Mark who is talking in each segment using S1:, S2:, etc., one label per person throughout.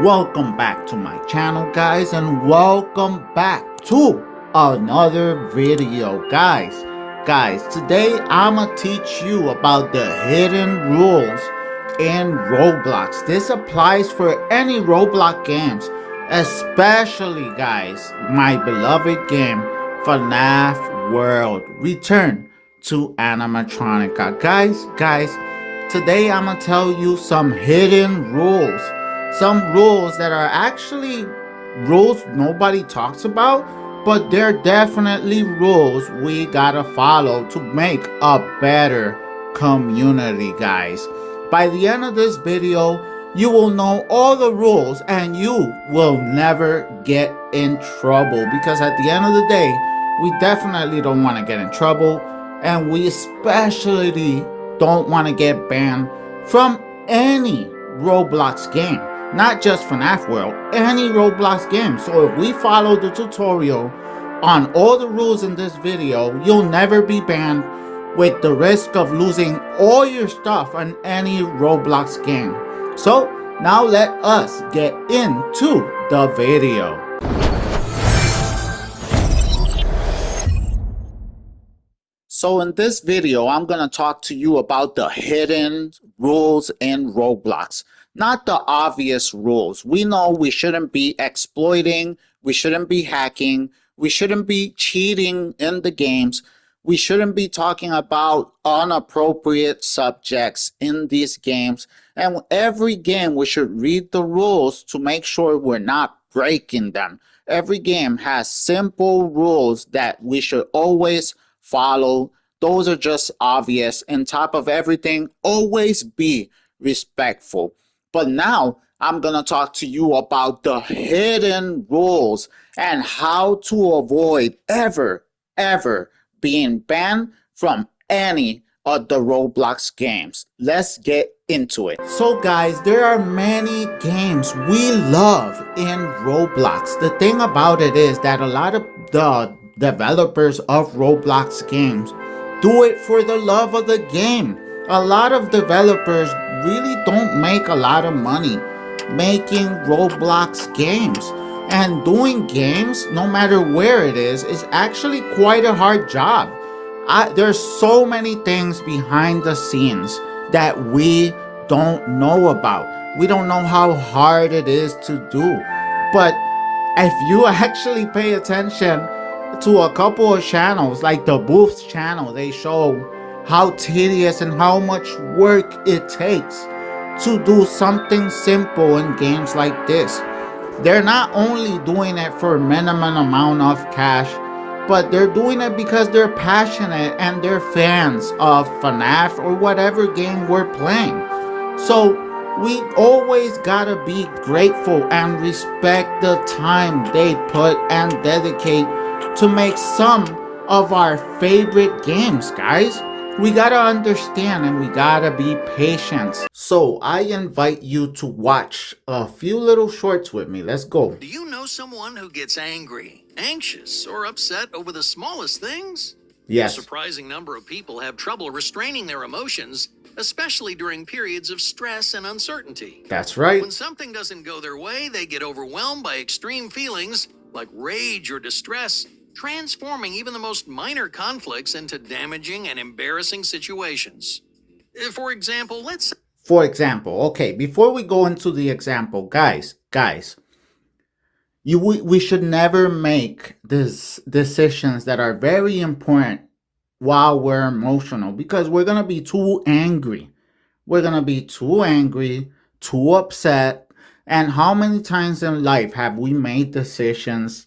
S1: Welcome back to my channel, guys, and welcome back to another video, guys. Today I'ma teach you about the hidden rules in Roblox. This applies for any Roblox games, especially, guys, my beloved game FNAF World Return to Animatronica. Guys, today I'ma tell you some hidden rules. Some rules that are actually rules nobody talks about, but they're definitely rules we gotta follow to make a better community, guys. By the end of this video, you will know all the rules and you will never get in trouble, because at the end of the day, we definitely don't want to get in trouble, and we especially don't want to get banned from any Roblox game. Not just FNAF World, any Roblox game. So if we follow the tutorial on all the rules in this video, you'll never be banned with the risk of losing all your stuff on any Roblox game. So now let us get into the video. So in this video, I'm going to talk to you about the hidden rules in Roblox. Not the obvious rules. We know we shouldn't be exploiting, we shouldn't be hacking, we shouldn't be cheating in the games, we shouldn't be talking about inappropriate subjects in these games. And every game we should read the rules to make sure we're not breaking them. Every game has simple rules that we should always follow. Those are just obvious. On top of everything, always be respectful. But now I'm going to talk to you about the hidden rules and how to avoid ever being banned from any of the Roblox games. Let's get into it. So guys, there are many games we love in Roblox. The thing about it is that a lot of the developers of Roblox games do it for the love of the game. A lot of developers really don't make a lot of money making Roblox games, and doing games, no matter where it is actually quite a hard job. There's so many things behind the scenes that we don't know about. We don't know how hard it is to do. But if you actually pay attention to a couple of channels, like the Booth's channel, they show how tedious and how much work it takes to do something simple in games like this. They're not only doing it for minimum amount of cash, but they're doing it because they're passionate and they're fans of FNAF or whatever game we're playing. So we always gotta be grateful and respect the time they put and dedicate to make some of our favorite games, guys. We gotta understand and we gotta be patient. So I invite you to watch a few little shorts with me. Let's go.
S2: Do you know someone who gets angry, anxious, or upset over the smallest things?
S1: Yes.
S2: A surprising number of people have trouble restraining their emotions, especially during periods of stress and uncertainty.
S1: That's right.
S2: When something doesn't go their way, they get overwhelmed by extreme feelings like rage or distress, transforming even the most minor conflicts into damaging and embarrassing situations. For example,
S1: okay, before we go into the example, guys, we should never make these decisions that are very important while we're emotional, because we're gonna be too angry. We're gonna be too angry, too upset. And how many times in life have we made decisions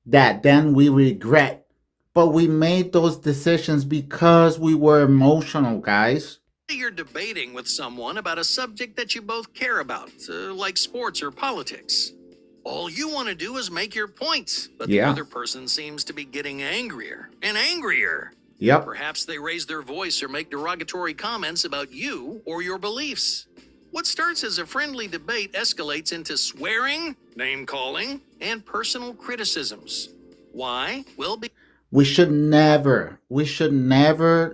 S1: that then we regret? But we made those decisions because we were emotional, guys.
S2: You're debating with someone about a subject that you both care about, like sports or politics. All you want to do is make your points, but the other person seems to be getting angrier and angrier.
S1: Yep.
S2: Perhaps they raise their voice or make derogatory comments about you or your beliefs. What starts as a friendly debate escalates into swearing, name-calling, and personal criticisms. Why? Well,
S1: we should never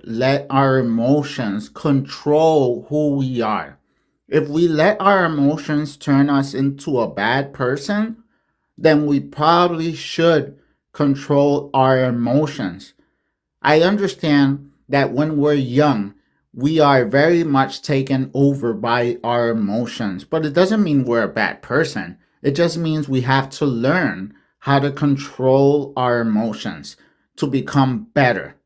S1: let our emotions control who we are. If we let our emotions turn us into a bad person, then we probably should control our emotions. I understand that when we're young, we are very much taken over by our emotions, but it doesn't mean we're a bad person. It just means we have to learn how to control our emotions to become better.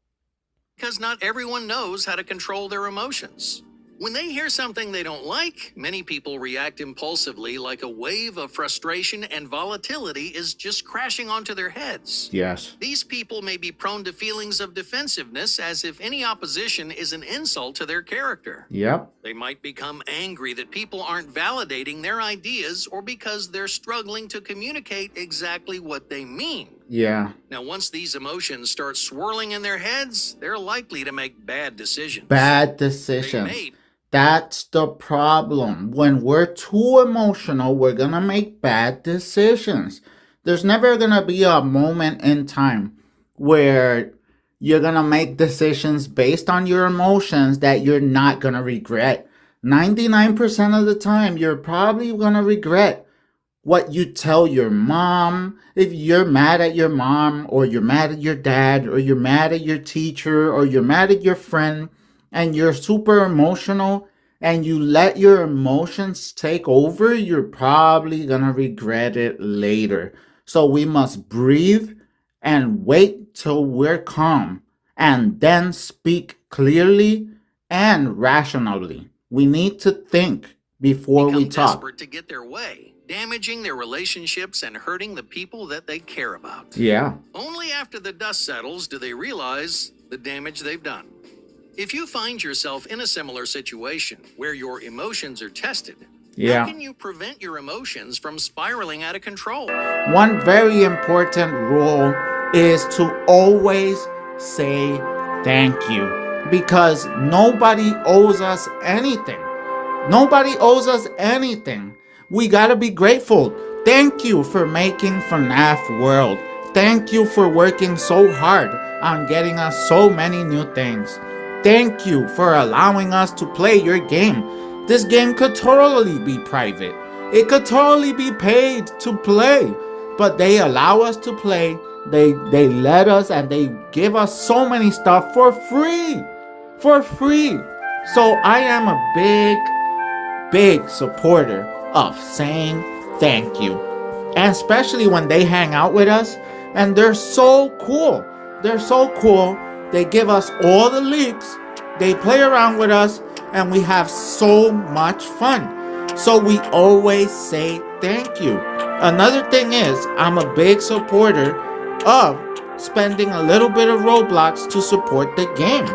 S2: Because not everyone knows how to control their emotions. When they hear something they don't like, many people react impulsively, like a wave of frustration and volatility is just crashing onto their heads.
S1: Yes.
S2: These people may be prone to feelings of defensiveness, as if any opposition is an insult to their character.
S1: Yep.
S2: They might become angry that people aren't validating their ideas, or because they're struggling to communicate exactly what they mean.
S1: Yeah.
S2: Now, once these emotions start swirling in their heads, they're likely to make bad decisions.
S1: Bad decisions.
S2: They may
S1: That's the problem. When we're too emotional, we're going to make bad decisions. There's never going to be a moment in time where you're going to make decisions based on your emotions that you're not going to regret. 99% of the time, you're probably going to regret what you tell your mom. If you're mad at your mom, or you're mad at your dad, or you're mad at your teacher, or you're mad at your friend, and you're super emotional, and you let your emotions take over, you're probably gonna regret it later. So we must breathe and wait till we're calm, and then speak clearly and rationally. We need to think before we
S2: become
S1: talk.
S2: desperate to get their way, damaging their relationships and hurting the people that they care about.
S1: Yeah.
S2: Only after the dust settles do they realize the damage they've done. If you find yourself in a similar situation where your emotions are tested,
S1: Yeah.
S2: how can you prevent your emotions from spiraling out of control?
S1: One very important rule is to always say thank you, because nobody owes us anything. Nobody owes us anything. We gotta be grateful. Thank you for making FNAF World. Thank you for working so hard on getting us so many new things. Thank you for allowing us to play your game. This game could totally be private. It could totally be paid to play. But they allow us to play. They let us, and they give us so many stuff for free. For free. So I am a big supporter of saying thank you. And especially when they hang out with us, and they're so cool. They're so cool. They give us all the leaks. They play around with us, and we have so much fun. So we always say thank you. Another thing is, I'm a big supporter of spending a little bit of Roblox to support the game.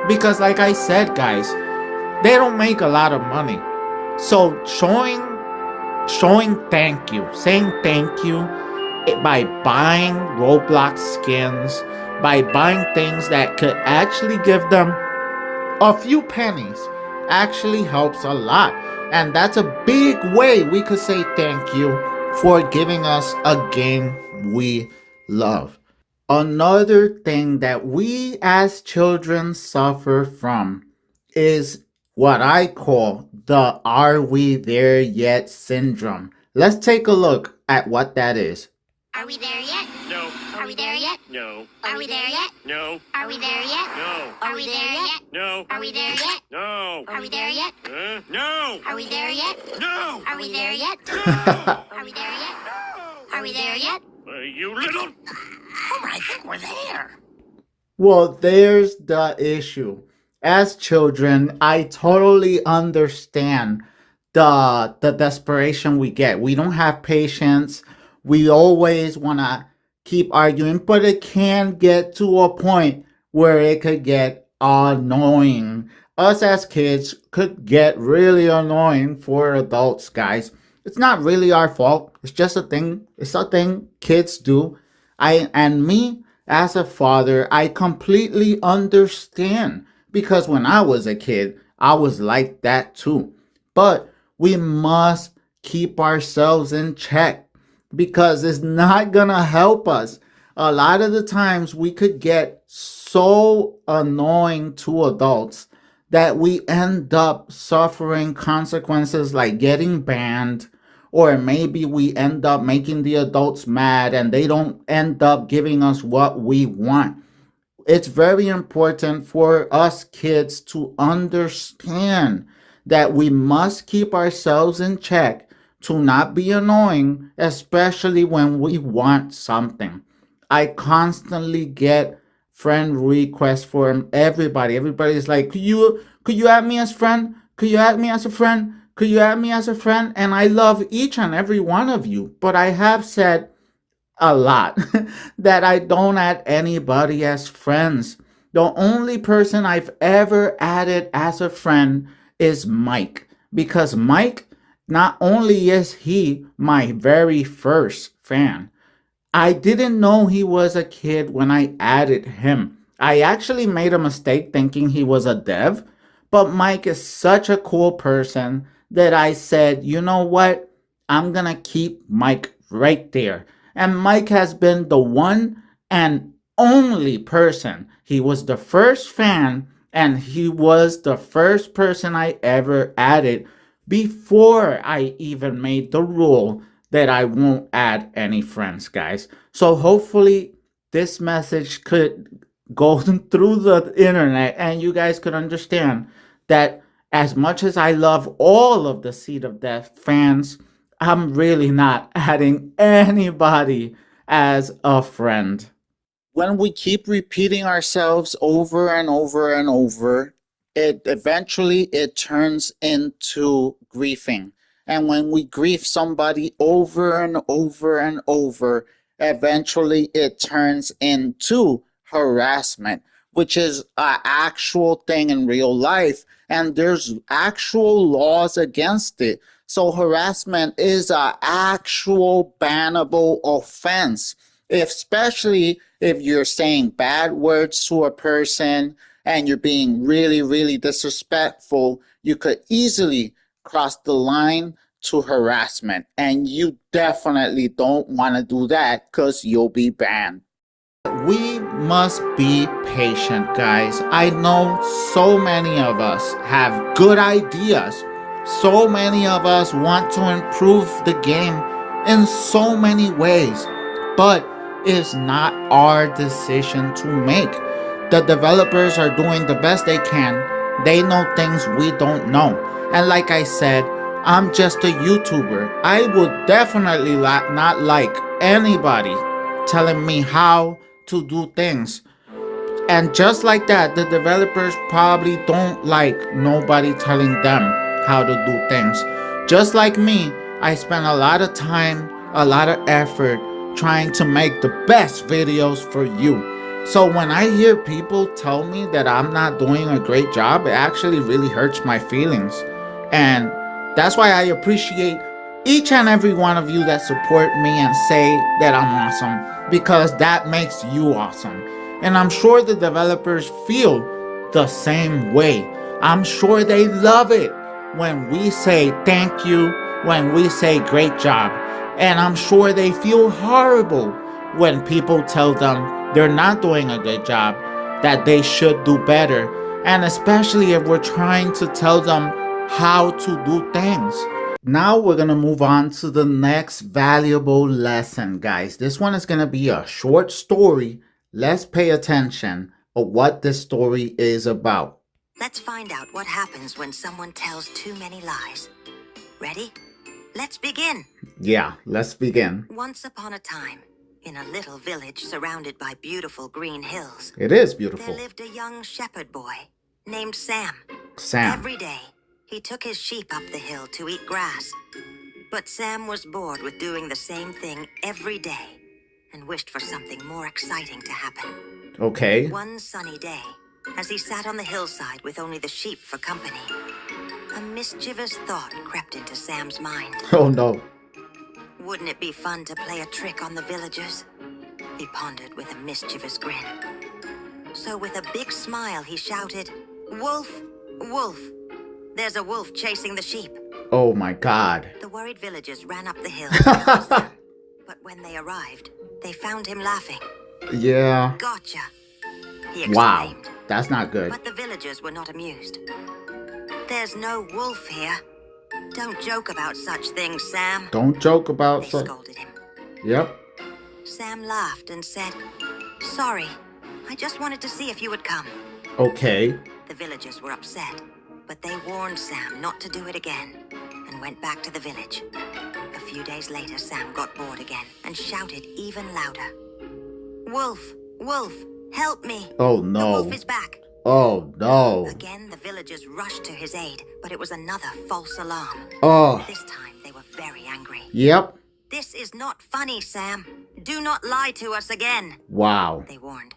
S1: Because like I said, guys, they don't make a lot of money. So showing thank you, saying thank you by buying Roblox skins, by buying things that could actually give them a few pennies, actually helps a lot. And that's a big way we could say thank you for giving us a game we love. Another thing that we as children suffer from is what I call the "are we there yet" syndrome. Let's take a look at what that is.
S3: Are we there yet?
S2: No.
S3: Are we there yet?
S2: No.
S3: Are we there yet?
S2: No.
S3: Are we there yet?
S2: No.
S3: Are we there yet?
S2: No.
S3: Are we there yet?
S2: No.
S3: Are we there yet?
S2: No.
S3: Are we there yet?
S2: No.
S3: Are we there yet? Are we there yet? Are we there yet?
S2: You little.
S3: Homer, I think we're there.
S1: Well, there's the issue. As children, I totally understand the desperation we get. We don't have patience. We always want to keep arguing, but it can get to a point where it could get annoying. Us as kids could get really annoying for adults, guys. It's not really our fault. It's just a thing. It's a thing kids do. Me as a father, I completely understand, because when I was a kid, I was like that too. But we must keep ourselves in check, because it's not gonna help us. A lot of the times we could get so annoying to adults that we end up suffering consequences like getting banned, or maybe we end up making the adults mad and they don't end up giving us what we want. It's very important for us kids to understand that we must keep ourselves in check to not be annoying, especially when we want something. I constantly get friend requests from everybody. Everybody's like, could you add me as friend? Could you add me as a friend? Could you add me as a friend? And I love each and every one of you. But I have said a lot that I don't add anybody as friends. The only person I've ever added as a friend is Mike, because Mike, not only is he my very first fan, I didn't know he was a kid when I added him. I actually made a mistake thinking he was a dev, but Mike is such a cool person that I said, you know what? I'm gonna keep Mike right there. And Mike has been the one and only person. He was the first fan and he was the first person I ever added before I even made the rule that I won't add any friends, guys. So hopefully this message could go through the internet and you guys could understand that as much as I love all of the Seed of Death fans, I'm really not adding anybody as a friend. When we keep repeating ourselves over and over and over, it turns into griefing. And when we grief somebody over and over and over, eventually it turns into harassment, which is an actual thing in real life. And there's actual laws against it. So harassment is an actual bannable offense, especially if you're saying bad words to a person and you're being really, really disrespectful. You could easily cross the line to harassment, and you definitely don't want to do that because you'll be banned. We must be patient, guys. I know so many of us have good ideas. So many of us want to improve the game in so many ways, but it's not our decision to make. The developers are doing the best they can. They know things we don't know. And like I said, I'm just a YouTuber. I would definitely not like anybody telling me how to do things. And just like that, the developers probably don't like nobody telling them how to do things. Just like me, I spend a lot of time, a lot of effort trying to make the best videos for you. So when I hear people tell me that I'm not doing a great job, it actually really hurts my feelings. And that's why I appreciate each and every one of you that support me and say that I'm awesome, because that makes you awesome. And I'm sure the developers feel the same way. I'm sure they love it when we say thank you, when we say great job. And I'm sure they feel horrible when people tell them they're not doing a good job, that they should do better. And especially if we're trying to tell them how to do things. Now we're going to move on to the next valuable lesson, guys. This one is going to be a short story. Let's pay attention of what this story is about.
S3: Let's find out what happens when someone tells too many lies. Ready? Let's begin.
S1: Yeah, let's begin.
S3: Once upon a time, in a little village surrounded by beautiful green hills,
S1: It is beautiful.
S3: there lived a young shepherd boy named Sam.
S1: Sam.
S3: Every day, he took his sheep up the hill to eat grass. But Sam was bored with doing the same thing every day and wished for something more exciting to happen.
S1: Okay.
S3: One sunny day, as he sat on the hillside with only the sheep for company, a mischievous thought crept into Sam's mind.
S1: Oh no.
S3: Wouldn't it be fun to play a trick on the villagers? He pondered with a mischievous grin. So with a big smile, he shouted, "Wolf, wolf! There's a wolf chasing the sheep."
S1: Oh my God.
S3: The worried villagers ran up the hill to help Sam. But when they arrived, they found him laughing.
S1: Yeah.
S3: "Gotcha," he
S1: Wow.
S3: exclaimed.
S1: That's not good.
S3: But the villagers were not amused. There's no wolf here. Don't joke about such things, Sam.
S1: Don't joke about
S3: They
S1: such.
S3: scolded him.
S1: Yep.
S3: Sam laughed and said, "Sorry, I just wanted to see if you would come."
S1: Okay.
S3: The villagers were upset, but they warned Sam not to do it again and went back to the village. A few days later, Sam got bored again and shouted even louder, "Wolf, wolf, help me!
S1: Oh
S3: The
S1: no.
S3: wolf is back!"
S1: Oh no.
S3: Again, the villagers rushed to his aid, but it was another false alarm.
S1: Oh.
S3: This time, they were very angry.
S1: Yep.
S3: "This is not funny, Sam. Do not lie to us again,"
S1: Wow.
S3: they warned.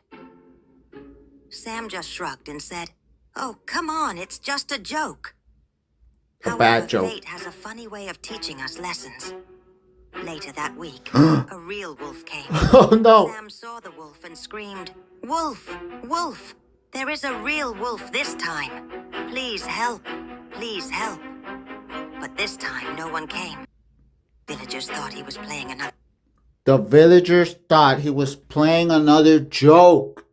S3: Sam just shrugged and said, "Oh, come on, it's just a joke."
S1: A bad joke.
S3: Fate has a funny way of teaching us lessons. Later that week, a real wolf came.
S1: Oh no.
S3: Sam saw the wolf and screamed, "Wolf, wolf, there is a real wolf this time. Please help, please help." But this time, no one came. Villagers thought he was playing another.
S1: The villagers thought he was playing another joke.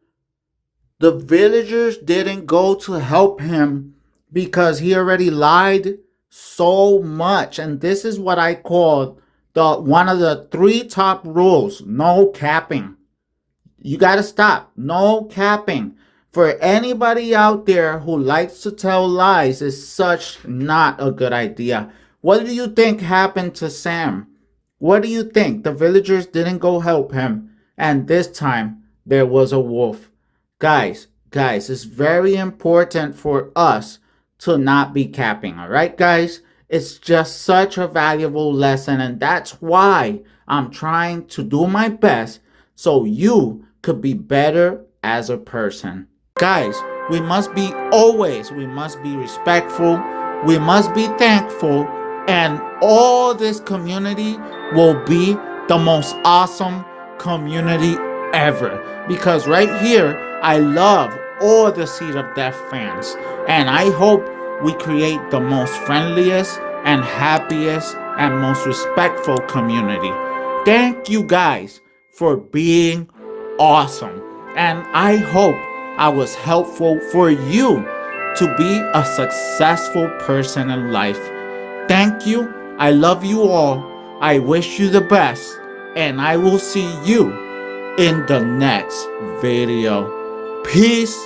S1: The villagers didn't go to help him because he already lied so much. And this is what I call one of the 3 top rules: no capping. You got to stop. No capping. For anybody out there who likes to tell lies, is such not a good idea. What do you think happened to Sam? What do you think? The villagers didn't go help him, and this time there was a wolf. Guys, it's very important for us to not be capping, all right, guys? It's just such a valuable lesson, and that's why I'm trying to do my best so you could be better as a person. Guys, we must be respectful, we must be thankful, and all this community will be the most awesome community ever. Because right here, I love all the Seed of Death fans, and I hope we create the most friendliest and happiest and most respectful community. Thank you guys for being awesome, and I hope I was helpful for you to be a successful person in life. Thank you. I love you all. I wish you the best, and I will see you in the next video. Peace